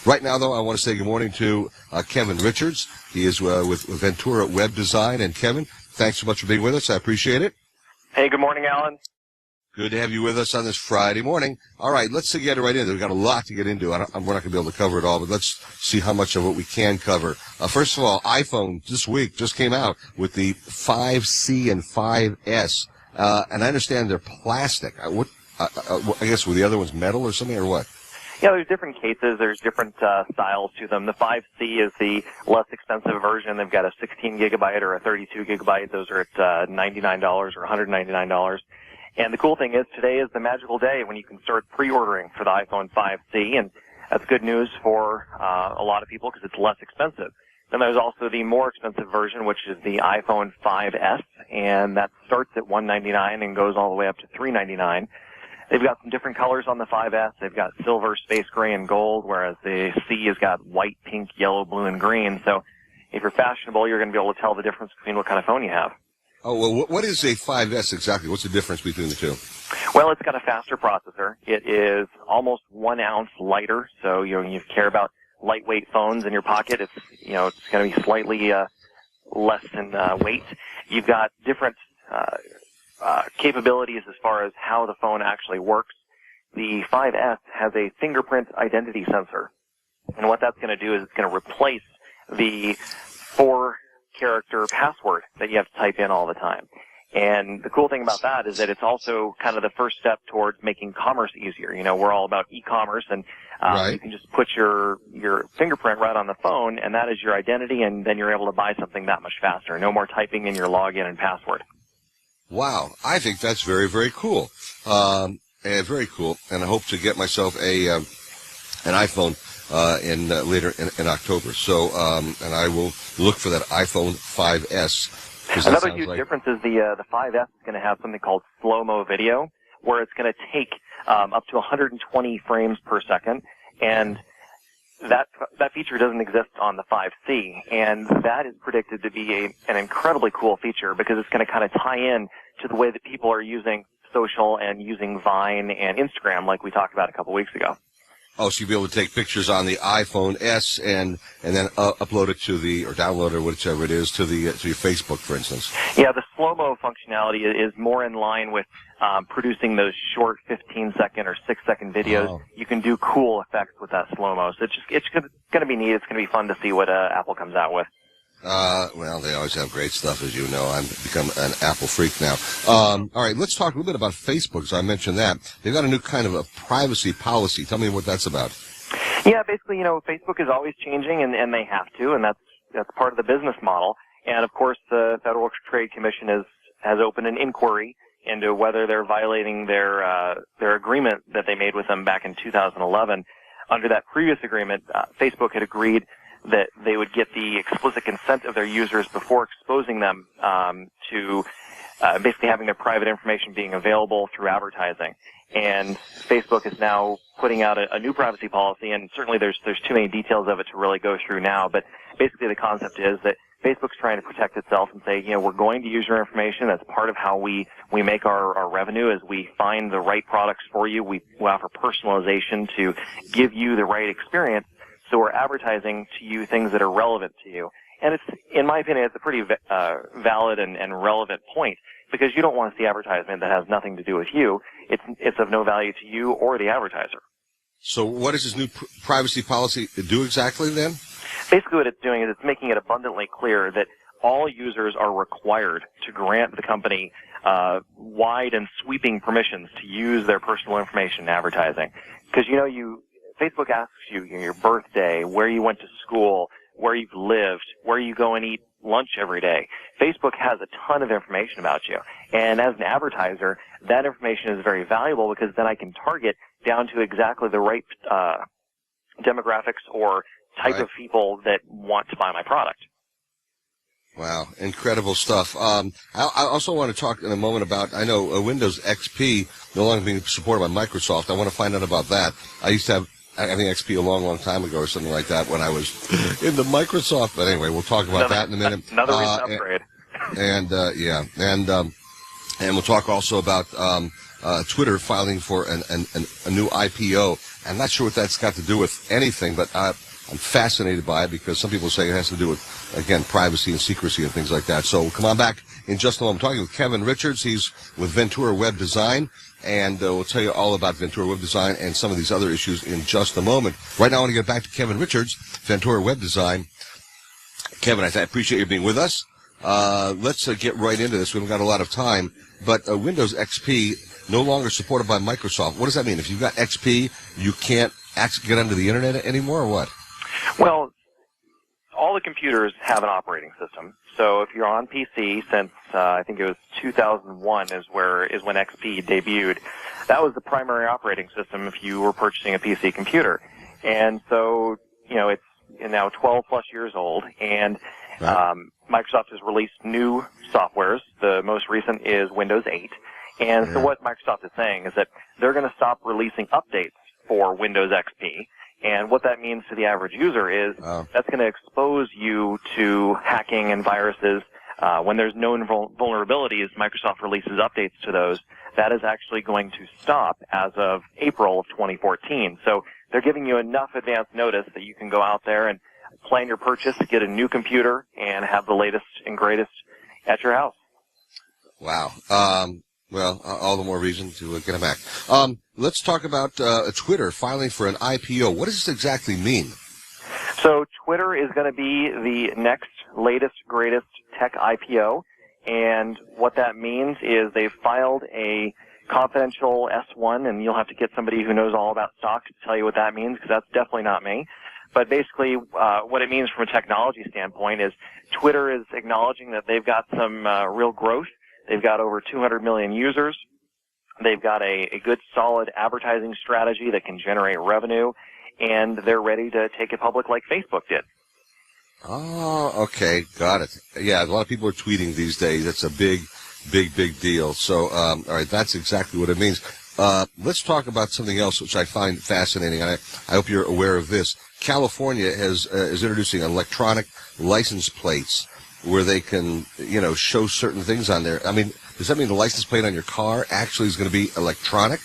Right now, though, I want to say good morning to Kevin Richards. He is with Ventura Web Design. And Kevin, thanks so much for being with us. I appreciate it. Hey, good morning, Alan. Good to have you with us on this Friday morning. All right, let's get right into it. We've got a lot to get into. We're not going to be able to cover it all, but let's see how much of it we can cover. First of all, iPhone this week just came out with the 5C and 5S. And I understand they're plastic. I guess were the other ones metal or something, or what? Yeah, there's different cases. There's different styles to them. The 5C is the less expensive version. They've got a 16 gigabyte or a 32 gigabyte. Those are at $99 or $199. And the cool thing is today is the magical day when you can start pre-ordering for the iPhone 5C, and that's good news for a lot of people because it's less expensive. Then there's also the more expensive version, which is the iPhone 5S, and that starts at $199 and goes all the way up to $399. They've got some different colors on the 5S. They've got silver, space gray, and gold, whereas the C has got white, pink, yellow, blue, and green. So if you're fashionable, you're going to be able to tell the difference between what kind of phone you have. Oh, well, what is a 5S exactly? What's the difference between the two? Well, it's got a faster processor. It is almost 1 ounce lighter, so you care about lightweight phones in your pocket. It's going to be slightly less in weight. You've got different capabilities as far as how the phone actually works. The 5S has a fingerprint identity sensor, and what that's going to do is it's going to replace the 4-character password that you have to type in all the time. And the cool thing about that is that it's also kind of the first step towards making commerce easier. You know, we're all about e-commerce, and right. You can just put your fingerprint right on the phone, and that is your identity, and then you're able to buy something that much faster. No more typing in your login and password. Wow, I think that's very, very cool. Very cool, and I hope to get myself an iPhone later in October. So, and I will look for that iPhone 5S. Another huge difference is the 5S is going to have something called slow-mo video, where it's going to take up to 120 frames per second, and that feature doesn't exist on the 5C, and that is predicted to be an incredibly cool feature because it's going to kind of tie in to the way that people are using social and using Vine and Instagram, like we talked about a couple weeks ago. Oh, so you'll be able to take pictures on the iPhone S and then upload it or download it, whichever it is, to your Facebook, for instance. Yeah, the slow-mo functionality is more in line with producing those short 15-second or 6-second videos. Oh. You can do cool effects with that slow-mo. So it's going to be neat. It's going to be fun to see what Apple comes out with. Well, they always have great stuff, as you know. I've become an Apple freak now. All right, let's talk a little bit about Facebook, as I mentioned that. They've got a new kind of a privacy policy. Tell me what that's about. Yeah, basically, Facebook is always changing, and they have to, and that's part of the business model. And, of course, the Federal Trade Commission has opened an inquiry into whether they're violating their agreement that they made with them back in 2011. Under that previous agreement, Facebook had agreed that they would get the explicit consent of their users before exposing them to basically having their private information being available through advertising. And Facebook is now putting out a new privacy policy, and certainly there's too many details of it to really go through now, but basically the concept is that Facebook's trying to protect itself and say, we're going to use your information. That's part of how we make our revenue, is we find the right products for you. We offer personalization to give you the right experience. So we're advertising to you things that are relevant to you. And it's, in my opinion, it's a pretty valid and relevant point, because you don't want to see advertisement that has nothing to do with you. It's of no value to you or the advertiser. So what does this new privacy policy do exactly then? Basically what it's doing is it's making it abundantly clear that all users are required to grant the company wide and sweeping permissions to use their personal information in advertising. Because, Facebook asks you your birthday, where you went to school, where you've lived, where you go and eat lunch every day. Facebook has a ton of information about you. And as an advertiser, that information is very valuable because then I can target down to exactly the right demographics or type of people that want to buy my product. Wow, incredible stuff. I also want to talk in a moment about, I know Windows XP no longer being supported by Microsoft. I want to find out about that. I used to have, I think, XP a long, long time ago or something like that when I was into Microsoft. But anyway, we'll talk about that in a minute. Another reason to upgrade. And we'll talk also about Twitter filing for a new IPO. I'm not sure what that's got to do with anything, but I'm fascinated by it because some people say it has to do with, again, privacy and secrecy and things like that. So come on back in just a moment. I'm talking with Kevin Richards. He's with Ventura Web Design, and we'll tell you all about Ventura Web Design and some of these other issues in just a moment. Right now I want to get back to Kevin Richards, Ventura Web Design. Kevin, I appreciate you being with us. Let's get right into this. We haven't got a lot of time, but Windows XP no longer supported by Microsoft. What does that mean? If you've got XP, you can't get onto the internet anymore, or what? Well, all the computers have an operating system. So if you're on PC, since I think it was 2001 is when XP debuted, that was the primary operating system if you were purchasing a PC computer. And so, it's now 12 plus years old, and Microsoft has released new softwares. The most recent is Windows 8. And so what Microsoft is saying is that they're going to stop releasing updates for Windows XP. And what that means to the average user is that's going to expose you to hacking and viruses. When there's known vulnerabilities, Microsoft releases updates to those. That is actually going to stop as of April of 2014. So they're giving you enough advance notice that you can go out there and plan your purchase, get a new computer, and have the latest and greatest at your house. Wow. Well, all the more reason to get them back. Let's talk about Twitter filing for an IPO. What does this exactly mean? So Twitter is going to be the next latest, greatest tech IPO, and what that means is they've filed a confidential S1, and you'll have to get somebody who knows all about stocks to tell you what that means, because that's definitely not me. But basically, what it means from a technology standpoint is Twitter is acknowledging that they've got some real growth. They've got over 200 million users. They've got a good, solid advertising strategy that can generate revenue, and they're ready to take it public like Facebook did. Oh, okay. Got it. Yeah, a lot of people are tweeting these days. It's a big deal. So, all right, that's exactly what it means. Let's talk about something else which I find fascinating. I hope you're aware of this. California is introducing electronic license plates where they can, show certain things on there. I mean, does that mean the license plate on your car actually is going to be electronic?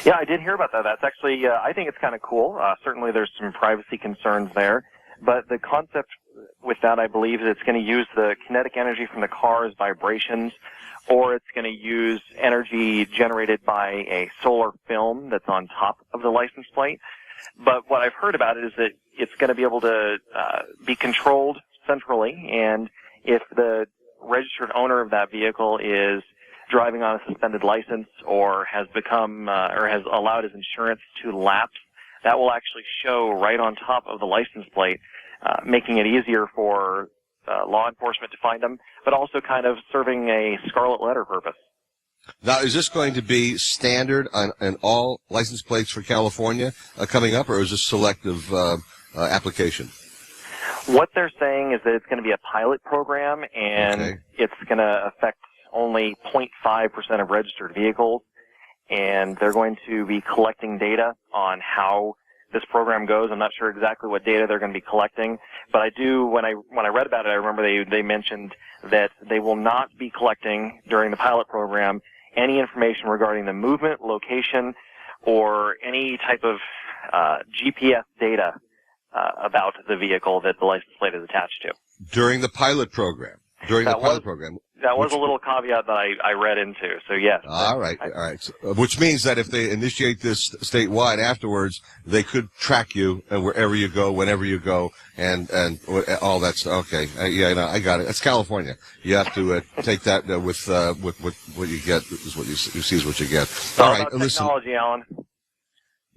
Yeah, I did hear about that. That's actually, I think it's kind of cool. Certainly there's some privacy concerns there. But the concept with that, I believe, is it's going to use the kinetic energy from the car's vibrations, or it's going to use energy generated by a solar film that's on top of the license plate. But what I've heard about it is that it's going to be able to be controlled centrally, and if the registered owner of that vehicle is driving on a suspended license or has become or has allowed his insurance to lapse, that will actually show right on top of the license plate, making it easier for law enforcement to find them, but also kind of serving a scarlet letter purpose. Now, is this going to be standard on all license plates for California coming up, or is this selective application? What they're saying is that it's going to be a pilot program, and it's going to affect only 0.5% of registered vehicles, and they're going to be collecting data on how this program goes. I'm not sure exactly what data they're going to be collecting, but I do, when I read about it, I remember they mentioned that they will not be collecting during the pilot program any information regarding the movement, location, or any type of GPS data about the vehicle that the license plate is attached to. During the pilot program? That was a little caveat that I read into, so yes. All right. So, which means that if they initiate this statewide afterwards, they could track you wherever you go, whenever you go, and all that stuff. Okay. I got it. That's California. You have to take that with what you get is what you see is what you get. All right. Technology, Alan.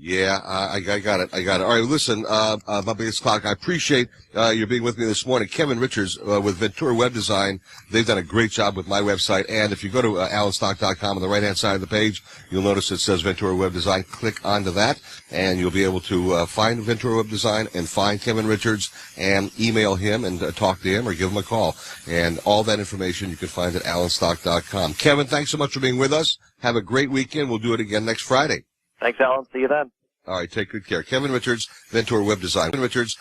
Yeah, I got it. All right, listen, Bumping This Clock, I appreciate you being with me this morning. Kevin Richards with Ventura Web Design. They've done a great job with my website. And if you go to alanstock.com on the right-hand side of the page, you'll notice it says Ventura Web Design. Click onto that, and you'll be able to find Ventura Web Design and find Kevin Richards and email him and talk to him or give him a call. And all that information you can find at alanstock.com. Kevin, thanks so much for being with us. Have a great weekend. We'll do it again next Friday. Thanks, Alan. See you then. All right, take good care. Kevin Richards, Ventura Web Design. Kevin Richards,